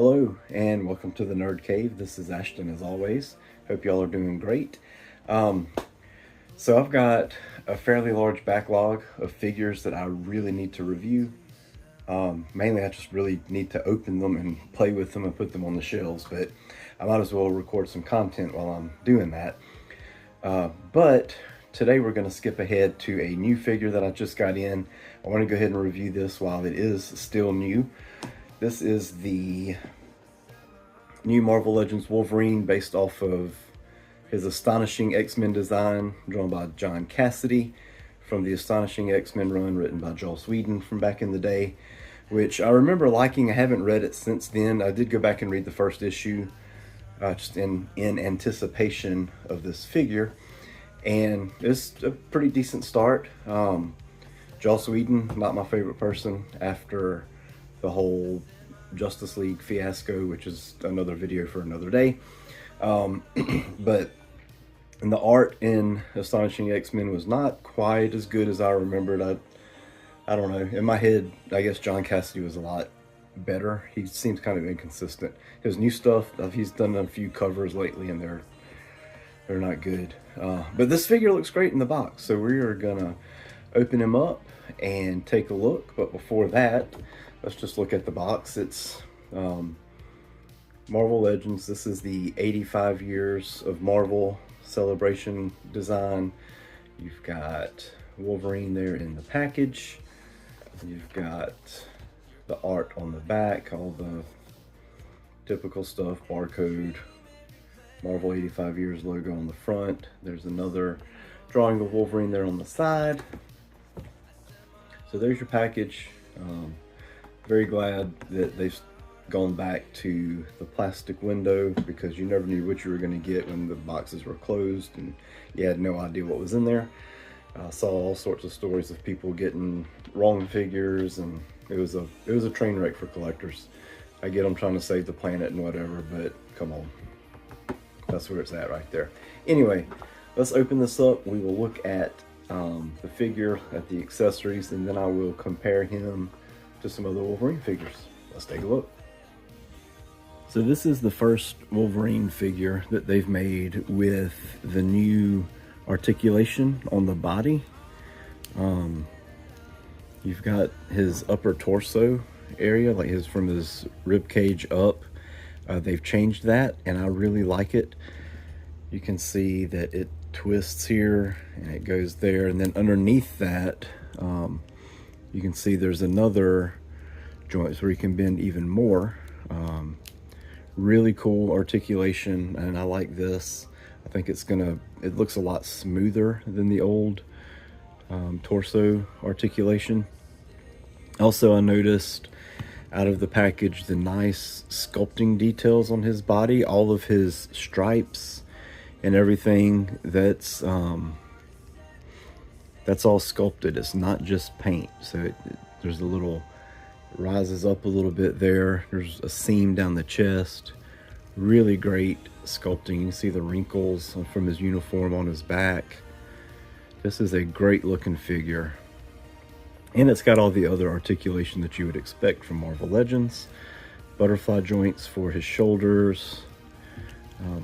Hello and welcome to the Nerd Cave. This is Ashton as always. Hope y'all are doing great. So I've got a fairly large backlog of figures that I really need to review. Mainly I just really need to open them and play with them and put them on the shelves, but I might as well record some content while I'm doing that. But today we're going to skip ahead to a new figure that I just got in. I want to go ahead and review this while it is still new. This is the new Marvel Legends Wolverine based off of his Astonishing X-Men design, drawn by John Cassaday from the Astonishing X-Men run written by Joss Whedon from back in the day, which I remember liking. I haven't read it since then. I did go back and read the first issue just in anticipation of this figure, and it's a pretty decent start. Joss Whedon, not my favorite person after the whole Justice League fiasco, which is another video for another day. But the art in Astonishing X-Men was not quite as good as I remembered. I don't know. In my head, I guess John Cassaday was a lot better. He seems kind of inconsistent. His new stuff, he's done a few covers lately, and they're not good. But this figure looks great in the box, so we are gonna open him up and take a look. But before that, let's just look at the box. It's Marvel Legends. This is the 85 years of Marvel celebration design. You've got Wolverine there in the package. You've got the art on the back, all the typical stuff, barcode, Marvel 85 years logo on the front. There's another drawing of Wolverine there on the side. So there's your package. Very glad that they've gone back to the plastic window, because you never knew what you were going to get when the boxes were closed and you had no idea what was in there. I saw all sorts of stories of people getting wrong figures, and it was a train wreck for collectors. I get them trying to save the planet and whatever, but come on, that's where it's at right there. Anyway, let's open this up. We will look at the figure, at the accessories, and then I will compare him to some other Wolverine figures. Let's take a look. So this is the first Wolverine figure that they've made with the new articulation on the body. You've got his upper torso area, like from his rib cage up. They've changed that, and I really like it. You can see that it twists here and it goes there, and then underneath that you can see there's another joint where you can bend even more. Really cool articulation, and I like this. I think it looks a lot smoother than the old torso articulation. Also, I noticed out of the package the nice sculpting details on his body, all of his stripes and everything. That's all sculpted. It's not just paint. So there's a little, rises up a little bit there. There's a seam down the chest. Really great sculpting. You can see the wrinkles from his uniform on his back. This is a great looking figure, and it's got all the other articulation that you would expect from Marvel Legends. Butterfly joints for his shoulders.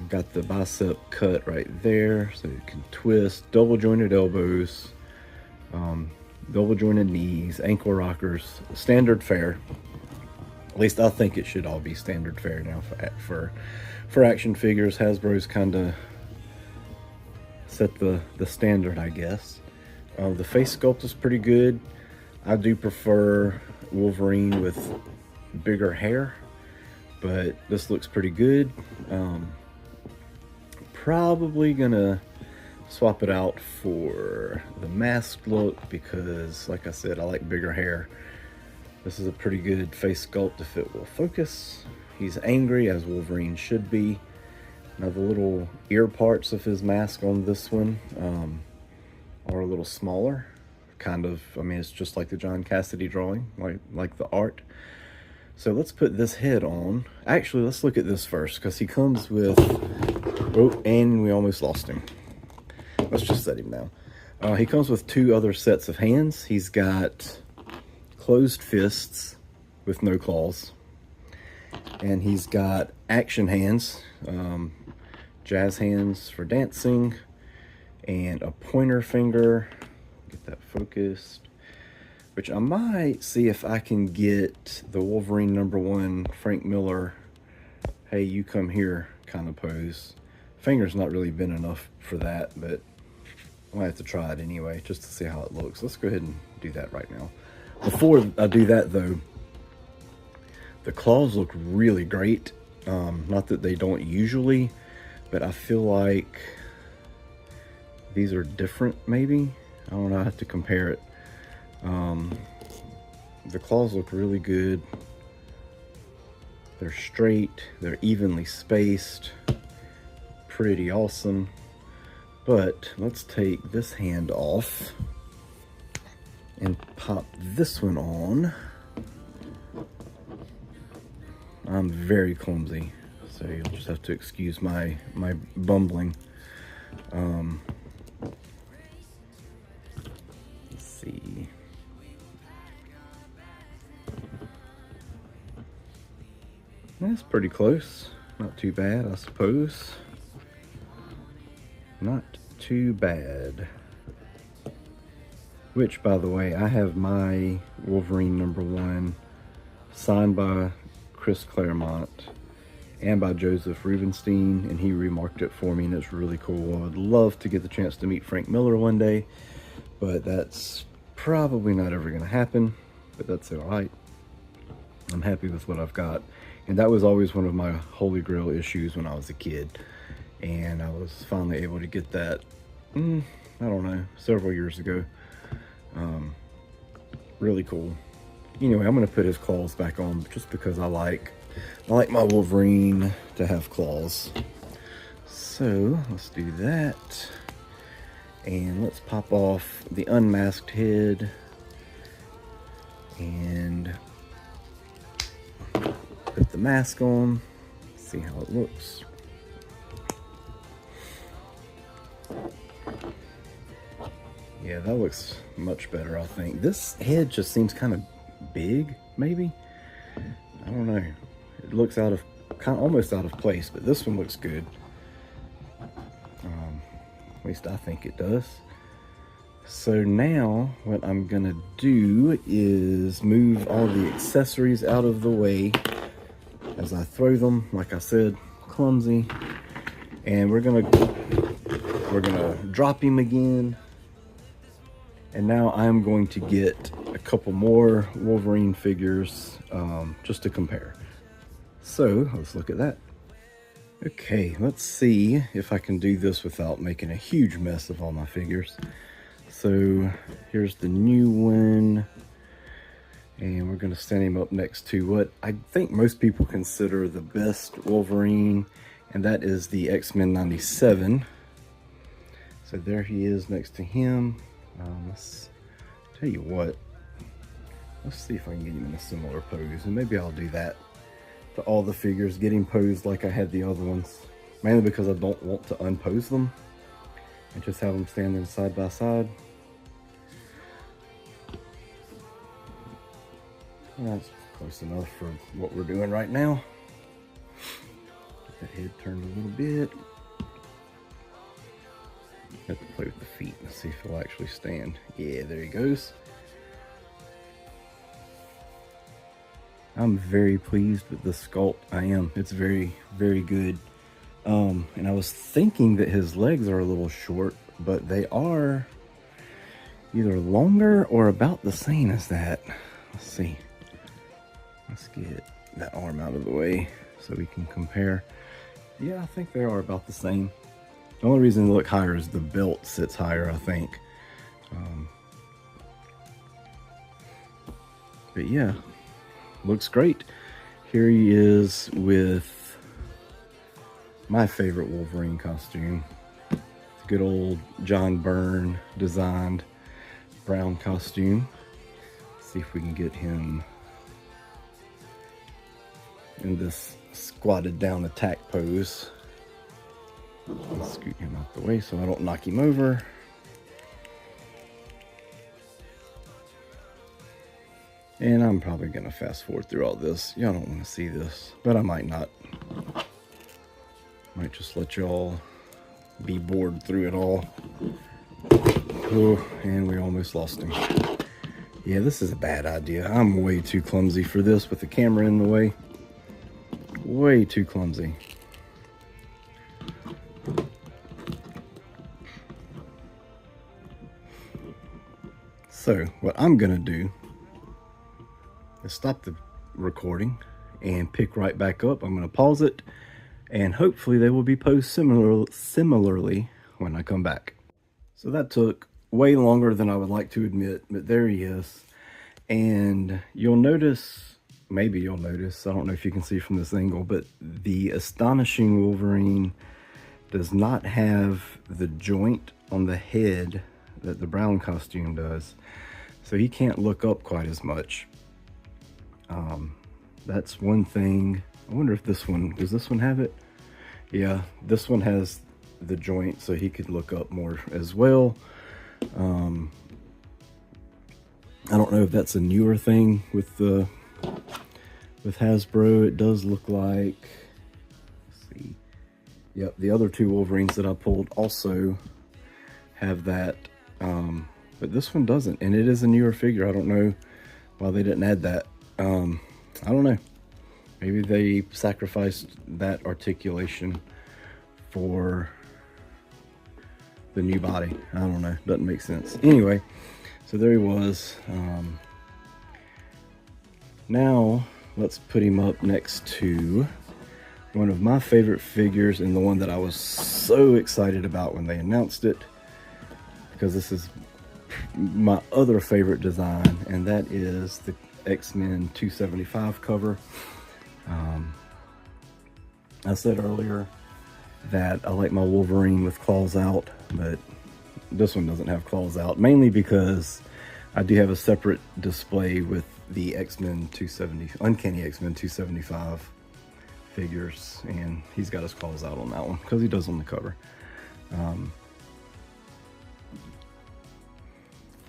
Got the bicep cut right there so you can twist. Double jointed elbows, double jointed knees, ankle rockers. Standard fare. At least I think it should all be standard fare now for action figures. Hasbro's kind of set the standard, I guess. The face sculpt is pretty good. I do prefer Wolverine with bigger hair, but this looks pretty good. Probably gonna swap it out for the mask look, because like I said, I like bigger hair. This is a pretty good face sculpt if it will focus. He's angry, as Wolverine should be. Now the little ear parts of his mask on this one are a little smaller. Kind of, I mean, it's just like the John Cassaday drawing, like the art. So let's put this head on. Actually, let's look at this first, because he comes with, oh, and we almost lost him. Let's just set him down. He comes with two other sets of hands. He's got closed fists with no claws. And he's got action hands, jazz hands for dancing, and a pointer finger. Get that focused. Which I might see if I can get the Wolverine #1 Frank Miller, hey, you come here kind of pose. Finger's not really been enough for that, but I might have to try it anyway, just to see how it looks. Let's go ahead and do that right now. Before I do that though, the claws look really great. Not that they don't usually, but I feel like these are different maybe. I don't know, I have to compare it. The claws look really good. They're straight, they're evenly spaced, pretty awesome. But let's take this hand off and pop this one on. I'm very clumsy, so you'll just have to excuse my bumbling. Let's see. That's pretty close. Not too bad, I suppose. Not too bad. Which, by the way, I have my Wolverine #1 signed by Chris Claremont and by Joseph Rubenstein, and he remarked it for me, and it's really cool. I would love to get the chance to meet Frank Miller one day, but that's probably not ever going to happen, but that's all right. I'm happy with what I've got. And that was always one of my holy grail issues when I was a kid. And I was finally able to get that, I don't know, several years ago. Really cool. Anyway, I'm going to put his claws back on just because I like my Wolverine to have claws. So, let's do that. And let's pop off the unmasked head. And put the mask on, see how it looks. Yeah, that looks much better, I think. This head just seems kind of big, maybe? I don't know. It looks almost out of place, but this one looks good. At least I think it does. So now what I'm gonna do is move all the accessories out of the way as I throw them. Like I said, clumsy. And we're gonna drop him again. And now I'm going to get a couple more Wolverine figures just to compare. So let's look at that. Okay, let's see if I can do this without making a huge mess of all my figures. So here's the new one. And we're gonna stand him up next to what I think most people consider the best Wolverine, and that is the X-Men '97. So there he is next to him. Let's tell you what, let's see if I can get him in a similar pose, and maybe I'll do that to all the figures, get him posed like I had the other ones, mainly because I don't want to unpose them and just have them standing side by side. That's close enough for what we're doing right now. Get that head turned a little bit. Have to play with the feet and see if he'll actually stand. Yeah, there he goes. I'm very pleased with the sculpt. I am. It's very, very good. And I was thinking that his legs are a little short, but they are either longer or about the same as that. Let's see. Let's get that arm out of the way so we can compare. Yeah, I think they are about the same. The only reason they look higher is the belt sits higher, I think. But yeah, looks great. Here he is with my favorite Wolverine costume. Good old John Byrne designed brown costume. Let's see if we can get him in this squatted down attack pose. Let's scoot him out the way so I don't knock him over. And I'm probably gonna fast forward through all this. Y'all don't want to see this, but I might not. Might just let y'all be bored through it all. Oh, and we almost lost him. Yeah, this is a bad idea. I'm way too clumsy for this with the camera in the way. Way too clumsy. So what I'm gonna do is stop the recording and pick right back up. I'm gonna pause it, and hopefully they will be posted similarly when I come back. So that took way longer than I would like to admit, but there he is. And you'll notice, maybe you'll notice, I don't know if you can see from this angle, but the Astonishing Wolverine does not have the joint on the head that the brown costume does. So he can't look up quite as much. That's one thing. I wonder if this one, does this one have it? Yeah, this one has the joint so he could look up more as well. I don't know if that's a newer thing with Hasbro. It does look like, let's see. Yep, the other two Wolverines that I pulled also have that. But this one doesn't, and it is a newer figure. I don't know why they didn't add that. I don't know. Maybe they sacrificed that articulation for the new body. I don't know. Doesn't make sense. Anyway, so there he was. Now let's put him up next to one of my favorite figures, and the one that I was so excited about when they announced it, because this is my other favorite design, and that is the X-Men 275 cover. I said earlier that I like my Wolverine with claws out, but this one doesn't have claws out, mainly because I do have a separate display with the X-Men 270, Uncanny X-Men 275 figures, and he's got his claws out on that one because he does on the cover.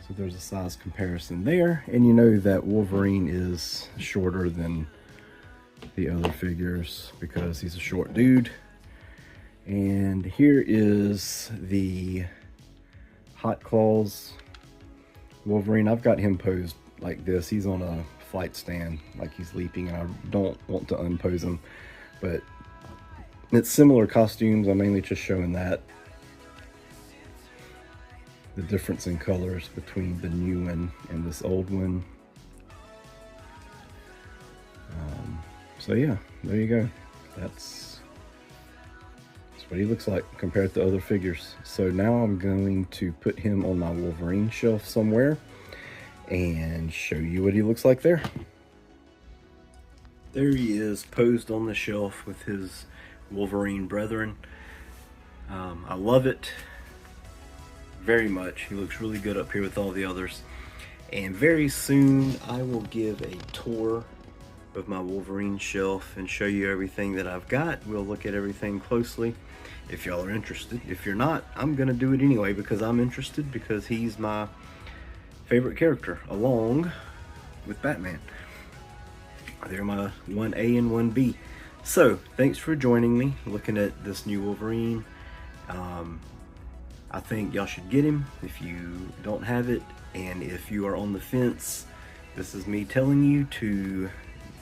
So there's a size comparison there, and you know that Wolverine is shorter than the other figures because he's a short dude. And here is the Hot Claws Wolverine. I've got him posed like this. He's on a flight stand like he's leaping, and I don't want to unpose him, but it's similar costumes. I'm mainly just showing that the difference in colors between the new one and this old one. So yeah, there you go. That's what he looks like compared to other figures. So now I'm going to put him on my Wolverine shelf somewhere and show you what he looks like there. There he is, posed on the shelf with his Wolverine brethren. I love it very much. He looks really good up here with all the others. And very soon I will give a tour of my Wolverine shelf and show you everything that I've got. We'll look at everything closely if y'all are interested. If you're not, I'm gonna do it anyway because I'm interested, because he's my favorite character along with Batman. They're my 1A and 1B. So thanks for joining me looking at this new Wolverine. I think y'all should get him if you don't have it, and if you are on the fence, this is me telling you to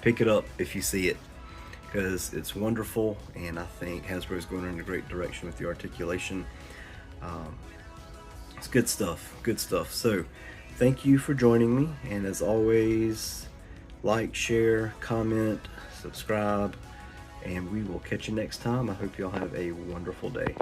pick it up if you see it, because it's wonderful, and I think Hasbro's going in a great direction with the articulation. It's good stuff, good stuff. So thank you for joining me, and as always, like, share, comment, subscribe, and we will catch you next time. I hope y'all have a wonderful day.